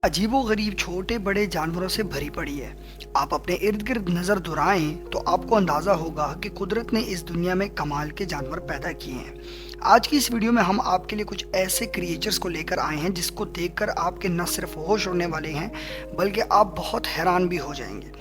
अजीब व गरीब छोटे बड़े जानवरों से भरी पड़ी है। आप अपने इर्द गिर्द नज़र दौड़ाएं तो आपको अंदाज़ा होगा कि कुदरत ने इस दुनिया में कमाल के जानवर पैदा किए हैं। आज की इस वीडियो में हम आपके लिए कुछ ऐसे क्रिएचर्स को लेकर आए हैं जिसको देखकर आपके न सिर्फ होश उड़ने वाले हैं बल्कि आप बहुत हैरान भी हो जाएंगे।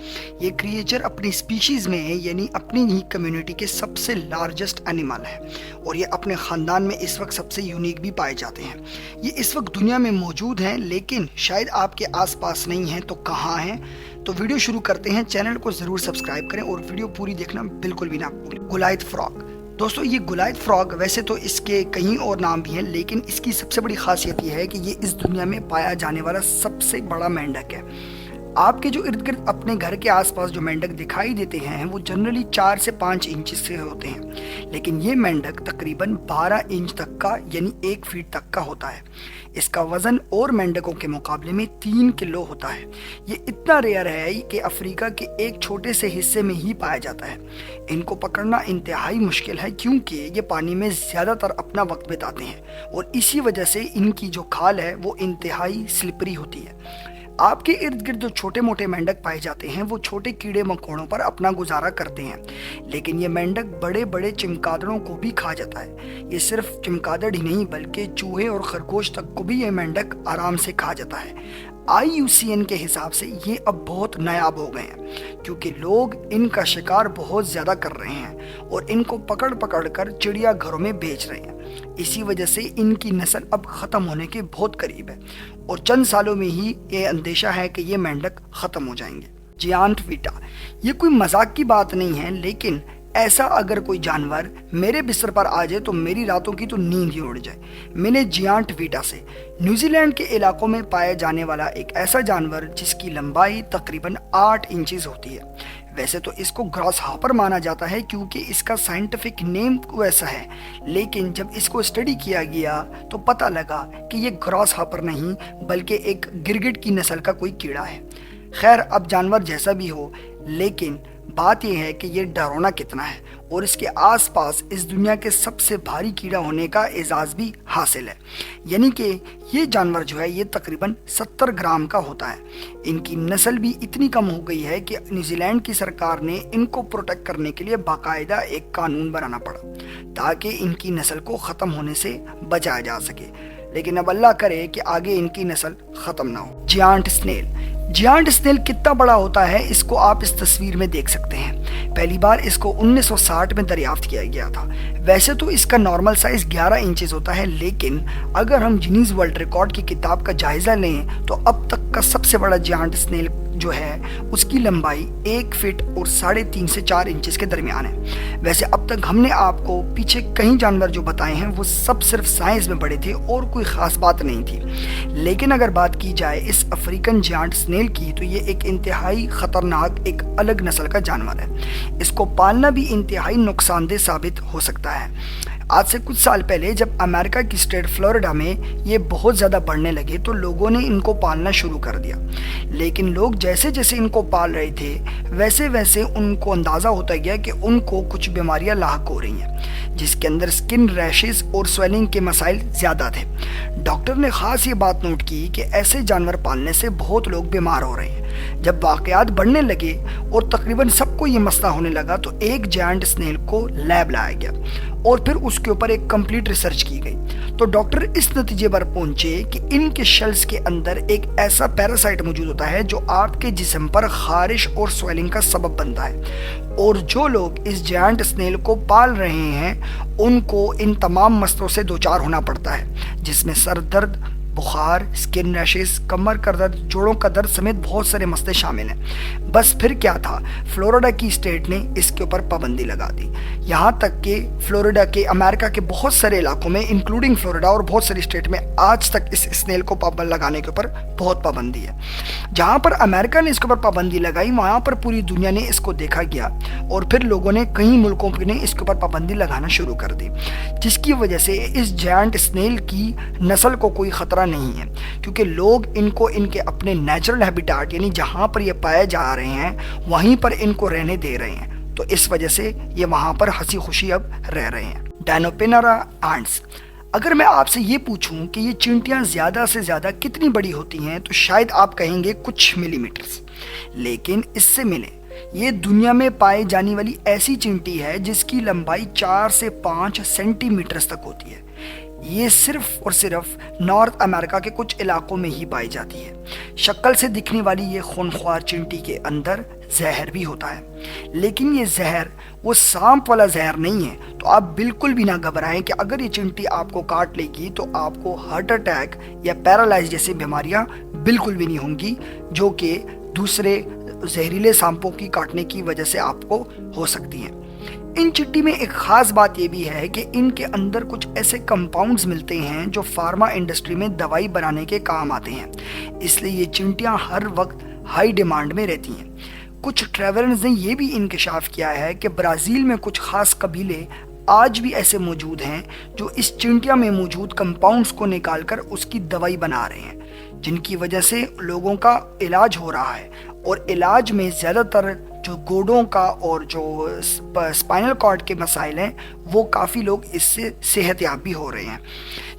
ये क्रिएचर अपनी स्पीशीज़ में यानी अपनी ही कम्युनिटी के सबसे लार्जेस्ट एनिमल है और ये अपने ख़ानदान में इस वक्त सबसे यूनिक भी पाए जाते हैं। ये इस वक्त दुनिया में मौजूद हैं लेकिन शायद आपके आसपास नहीं हैं, तो कहाँ हैं? तो वीडियो शुरू करते हैं। चैनल को ज़रूर सब्सक्राइब करें और वीडियो पूरी देखना बिल्कुल भी ना भूलें। गुलायत फ्रॉग। दोस्तों, ये गुलायत फ्रॉग वैसे तो इसके कई और नाम भी हैं लेकिन इसकी सबसे बड़ी खासियत ये है कि ये इस दुनिया में पाया जाने वाला सबसे बड़ा मेंढक है। आपके जो इर्द गिर्द अपने घर के आसपास जो मेंढक दिखाई देते हैं वो जनरली 4 से 5 इंच से होते हैं, लेकिन ये मेंढक तकरीबन 12 इंच तक का यानी 1 फीट तक का होता है। इसका वज़न और मेंढकों के मुकाबले में 3 किलो होता है। ये इतना रेयर है कि अफ्रीका के एक छोटे से हिस्से में ही पाया जाता है। इनको पकड़ना इंतहाई मुश्किल है क्योंकि ये पानी में ज़्यादातर अपना वक्त बिताते हैं और इसी वजह से इनकी जो खाल है वो इंतहाई स्लिपरी होती है। आपके इर्द गिर्द जो छोटे मोटे मेंढक पाए जाते हैं वो छोटे कीड़े मकोड़ों पर अपना गुजारा करते हैं, लेकिन ये मेंढक बड़े बड़े चमगादड़ों को भी खा जाता है। ये सिर्फ चमगादड़ ही नहीं बल्कि चूहे और खरगोश तक को भी ये मेंढक आराम से खा जाता है। IUCN के हिसाब से ये अब बहुत नायाब हो गए हैं क्योंकि लोग इनका शिकार बहुत ज़्यादा कर रहे हैं और इनको पकड़ पकड़ कर चिड़ियाघरों में बेच रहे हैं। इसी वजह से इनकी नस्ल अब ख़त्म होने के बहुत करीब है और चंद सालों में ही ये अंदेशा है कि ये मेंढक ख़त्म हो जाएंगे। Giant Vita. ये कोई मजाक की बात नहीं है, लेकिन ऐसा अगर कोई जानवर मेरे बिस्तर पर आ जाए तो मेरी रातों की तो नींद ही उड़ जाए। मैंने जियांट वीटा से न्यूजीलैंड के इलाकों में पाया जाने वाला एक ऐसा जानवर जिसकी लंबाई तकरीबन 8 इंचेस होती है। वैसे तो इसको ग्रॉस हॉपर माना जाता है क्योंकि इसका साइंटिफिक नेम वैसा है, लेकिन जब इसको स्टडी किया गया तो पता लगा कि ये ग्रॉस हॉपर नहीं बल्कि एक गिरगिट की नस्ल का कोई कीड़ा है। खैर, अब जानवर जैसा भी हो, लेकिन बात यह है कि ये डरावना कितना है और इसके आसपास इस दुनिया के सबसे भारी कीड़ा होने का एजाज भी हासिल है। यानी कि ये जानवर जो है ये तकरीबन 70 ग्राम का होता है। इनकी नस्ल भी इतनी कम हो गई है कि न्यूजीलैंड की सरकार ने इनको प्रोटेक्ट करने के लिए बाकायदा एक कानून बनाना पड़ा ताकि इनकी नस्ल को ख़त्म होने से बचाया जा सके, लेकिन अब अल्लाह करे कि आगे इनकी नस्ल ख़त्म ना हो। Giant snail. जियांट स्नेल कितना बड़ा होता है इसको आप इस तस्वीर में देख सकते हैं। पहली बार इसको 1960 में दरियाफ्त किया गया था। वैसे तो इसका नॉर्मल साइज 11 इंचेस होता है, लेकिन अगर हम गिनीज वर्ल्ड रिकॉर्ड की किताब का जायजा लें तो अब तक का सबसे बड़ा जियांट स्नेल जो है उसकी लंबाई 1 फीट और 3.5 से 4 इंचेस के दरमियान है। वैसे अब तक हमने आपको पीछे कई जानवर जो बताए हैं वो सब सिर्फ साइंस में बड़े थे और कोई ख़ास बात नहीं थी, लेकिन अगर बात की जाए इस अफ्रीकन जियांट स्नेल की तो ये एक इंतहाई ख़तरनाक एक अलग नस्ल का जानवर है। इसको पालना भी इंतहाई नुकसानदेह साबित हो सकता है। आज से कुछ साल पहले जब अमेरिका की स्टेट फ्लोरिडा में ये बहुत ज़्यादा बढ़ने लगे तो लोगों ने इनको पालना शुरू कर दिया, लेकिन लोग जैसे जैसे इनको पाल रहे थे वैसे वैसे उनको अंदाज़ा होता गया कि उनको कुछ बीमारियां लाहक हो रही हैं जिसके अंदर स्किन रैशेस और स्वेलिंग के मसाइल ज़्यादा थे। डॉक्टर ने ख़ास ये बात नोट की कि ऐसे जानवर पालने से बहुत लोग बीमार हो रहे हैं। जब वाक़यात बढ़ने लगे और तकरीबन सबको ये मसला होने लगा तो एक जायंट स्नेल को लैब लाया गया और फिर उसके ऊपर एक कंप्लीट रिसर्च की गई। तो डॉक्टर इस नतीजे पर पहुंचे कि इनके शेल्स के अंदर एक ऐसा पैरासाइट मौजूद होता है जो आपके जिस्म पर खारिश और स्वेलिंग का सबब बनता है, और जो लोग इस जायंट स्नेल को पाल रहे हैं उनको इन तमाम मसलों से दो चार होना पड़ता है, जिसमें सर दर्द, बुखार, स्किन रैशेस, कमर का दर्द, जोड़ों का दर्द समेत बहुत सारे मसले शामिल हैं। बस फिर क्या था, फ्लोरिडा की स्टेट ने इसके ऊपर पाबंदी लगा दी। यहाँ तक कि फ्लोरिडा के अमेरिका के बहुत सारे इलाकों में इंक्लूडिंग फ्लोरिडा और बहुत सारी स्टेट में आज तक इस स्नेल को पाबंद लगाने के ऊपर बहुत पाबंदी है। जहाँ पर अमेरिका ने इसके ऊपर पाबंदी लगाई वहाँ पर पूरी दुनिया ने इसको देखा गया और फिर लोगों ने कई मुल्कों ने इसके ऊपर पाबंदी लगाना शुरू कर दी, जिसकी वजह से इस जायंट स्नेल की नस्ल को कोई खतरा नहीं है क्योंकि लोग इनको इनके अपने नेचुरल हैबिटेट यानी जहां पर ये पाए जा रहे हैं वहीं पर इनको रहने दे रहे हैं, तो इस वजह से ये वहां पर हंसी खुशी अब रह रहे हैं। डायनोपेनरा एंट्स। اگر میں آپ سے یہ پوچھوں کہ یہ چینٹیاں زیادہ سے زیادہ کتنی بڑی ہوتی ہیں تو شاید آپ کہیں گے کچھ ملی میٹرز، لیکن اس سے ملیں، یہ دنیا میں پائے جانے والی ایسی چینٹی ہے جس کی لمبائی 4 سے 5 سینٹی میٹرز تک ہوتی ہے۔ یہ صرف اور صرف نارتھ امریکہ کے کچھ علاقوں میں ہی پائی جاتی ہے۔ شکل سے دکھنے والی یہ خونخوار چینٹی کے اندر زہر بھی ہوتا ہے، لیکن یہ زہر وہ سانپ والا زہر نہیں ہے، تو آپ بالکل بھی نہ گھبرائیں کہ اگر یہ چینٹی آپ کو کاٹ لے گی تو آپ کو ہارٹ اٹیک یا پیرالائز جیسی بیماریاں بالکل بھی نہیں ہوں گی، جو کہ دوسرے زہریلے سانپوں کی کاٹنے کی وجہ سے آپ کو ہو سکتی ہیں۔ ان چینٹی میں ایک خاص بات یہ بھی ہے کہ ان کے اندر کچھ ایسے کمپاؤنڈز ملتے ہیں جو فارما انڈسٹری میں دوائی بنانے کے کام آتے ہیں، اس لیے یہ چینٹیاں ہر وقت ہائی ڈیمانڈ میں رہتی ہیں۔ کچھ ٹریولرز نے یہ بھی انکشاف کیا ہے کہ برازیل میں کچھ خاص قبیلے آج بھی ایسے موجود ہیں جو اس چینٹیاں میں موجود کمپاؤنڈز کو نکال کر اس کی دوائی بنا رہے ہیں، جن کی وجہ سے لوگوں کا علاج ہو رہا ہے، اور علاج میں زیادہ تر جو گوڑوں کا اور جو اسپائنل کارڈ کے مسائل ہیں وہ کافی لوگ اس سے صحت یاب بھی ہو رہے ہیں،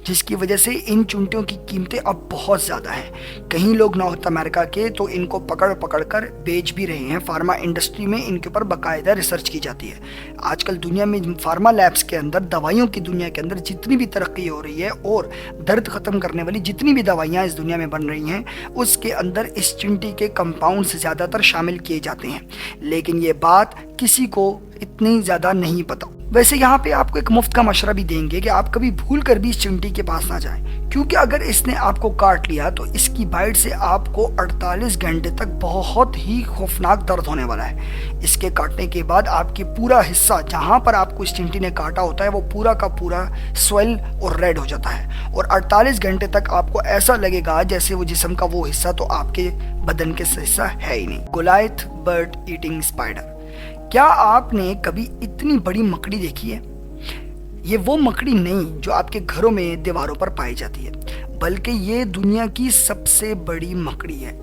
جس کی وجہ سے ان چینٹیوں کی قیمتیں اب بہت زیادہ ہیں۔ کہیں لوگ نارتھ امریکہ کے تو ان کو پکڑ کر بیچ بھی رہے ہیں۔ فارما انڈسٹری میں ان کے اوپر باقاعدہ ریسرچ کی جاتی ہے۔ آج کل دنیا میں فارما لیبس کے اندر، دوائیوں کی دنیا کے اندر جتنی بھی ترقی ہو رہی ہے اور درد ختم کرنے والی جتنی بھی دوائیاں اس دنیا میں بن رہی ہیں، اس کے اندر اس چینٹی کے کمپاؤنڈ سے زیادہ تر شامل کیے جاتے ہیں، لیکن یہ بات کسی کو اتنی زیادہ نہیں پتہ۔ ویسے یہاں پہ آپ کو ایک مفت کا مشورہ بھی دیں گے کہ آپ کبھی بھول کر بھی اس چینٹی کے پاس نہ جائیں، کیونکہ اگر اس نے آپ کو کاٹ لیا تو اس کی بائٹ سے آپ کو 48 گھنٹے تک بہت ہی خوفناک درد ہونے والا ہے۔ اس کے کاٹنے کے بعد آپ کی پورا حصہ جہاں پر آپ کو اس چینٹی نے کاٹا ہوتا ہے وہ پورا کا پورا سویل اور ریڈ ہو جاتا ہے، اور 48 گھنٹے تک آپ کو ایسا لگے گا جیسے وہ جسم کا وہ حصہ تو آپ کے بدن کے حصہ ہے ہی نہیں۔ گولیتھ برڈ ایٹنگ اسپائڈر، کیا آپ نے کبھی اتنی بڑی مکڑی دیکھی ہے؟ یہ وہ مکڑی نہیں جو آپ کے گھروں میں دیواروں پر پائی جاتی ہے، بلکہ یہ دنیا کی سب سے بڑی مکڑی ہے۔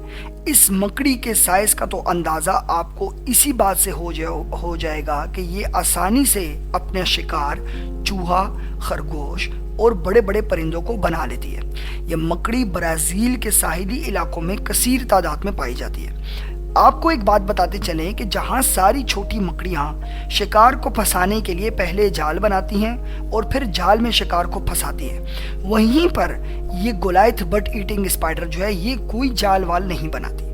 اس مکڑی کے سائز کا تو اندازہ آپ کو اسی بات سے ہو جائے گا کہ یہ آسانی سے اپنے شکار چوہا، خرگوش اور بڑے بڑے پرندوں کو بنا لیتی ہے۔ یہ مکڑی برازیل کے ساحلی علاقوں میں کثیر تعداد میں پائی جاتی ہے۔ آپ کو ایک بات بتاتے چلیں کہ جہاں ساری چھوٹی مکڑیاں شکار کو پھنسانے کے لیے پہلے جال بناتی ہیں اور پھر جال میں شکار کو پھنساتی ہیں، وہیں پر یہ گولیتھ برڈ ایٹنگ اسپائڈر جو ہے یہ کوئی جال وال نہیں بناتی۔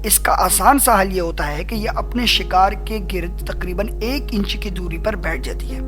اس کا آسان سا حل یہ ہوتا ہے کہ یہ اپنے شکار کے گرد تقریباً 1 انچ کی دوری پر بیٹھ جاتی ہے،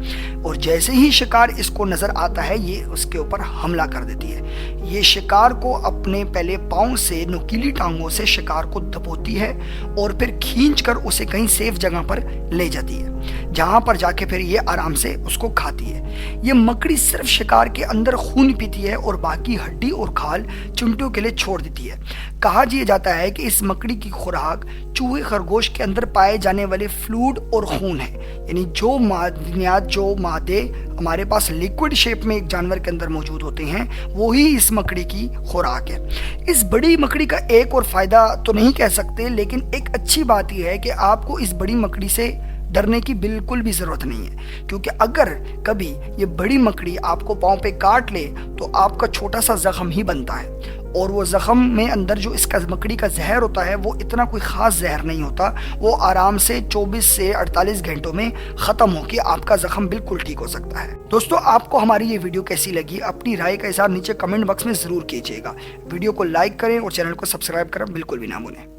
اور جیسے ہی شکار اس کو نظر آتا ہے یہ اس کے اوپر حملہ کر دیتی ہے۔ یہ شکار کو اپنے پہلے پاؤں سے نوکیلی ٹانگوں سے شکار کو دبوتی ہے اور پھر کھینچ کر اسے کہیں سیف جگہ پر لے جاتی ہے، جہاں پر جا کے پھر یہ آرام سے اس کو کھاتی ہے۔ یہ مکڑی صرف شکار کے اندر خون پیتی ہے اور باقی ہڈی اور کھال چینٹیوں کے لیے چھوڑ دیتی ہے۔ کہا جاتا ہے کہ اس مکڑی کی خوراک چوہے خرگوش کے اندر پائے جانے والے فلوئڈ اور خون ہے، یعنی جو معدنیات، جو مادے ہمارے پاس لیکوڈ شیپ میں ایک جانور کے اندر موجود ہوتے ہیں وہی اس مکڑی کی خوراک ہے۔ اس بڑی مکڑی کا ایک اور فائدہ تو نہیں کہہ سکتے، لیکن ایک اچھی بات یہ ہے کہ آپ کو اس بڑی مکڑی سے ڈرنے کی بالکل بھی ضرورت نہیں ہے، کیونکہ اگر کبھی یہ بڑی مکڑی آپ کو پاؤں پہ کاٹ لے تو آپ کا چھوٹا سا زخم ہی بنتا ہے، اور وہ زخم میں اندر جو اس کا مکڑی کا زہر ہوتا ہے وہ اتنا کوئی خاص زہر نہیں ہوتا، وہ آرام سے 24 سے 48 گھنٹوں میں ختم ہو کے آپ کا زخم بالکل ٹھیک ہو سکتا ہے۔ دوستو، آپ کو ہماری یہ ویڈیو کیسی لگی؟ اپنی رائے کا اظہار نیچے کمنٹ باکس میں ضرور کیجیے گا۔ ویڈیو کو لائک کریں اور چینل کو سبسکرائب کرنا بالکل بھی نہ بھولیں۔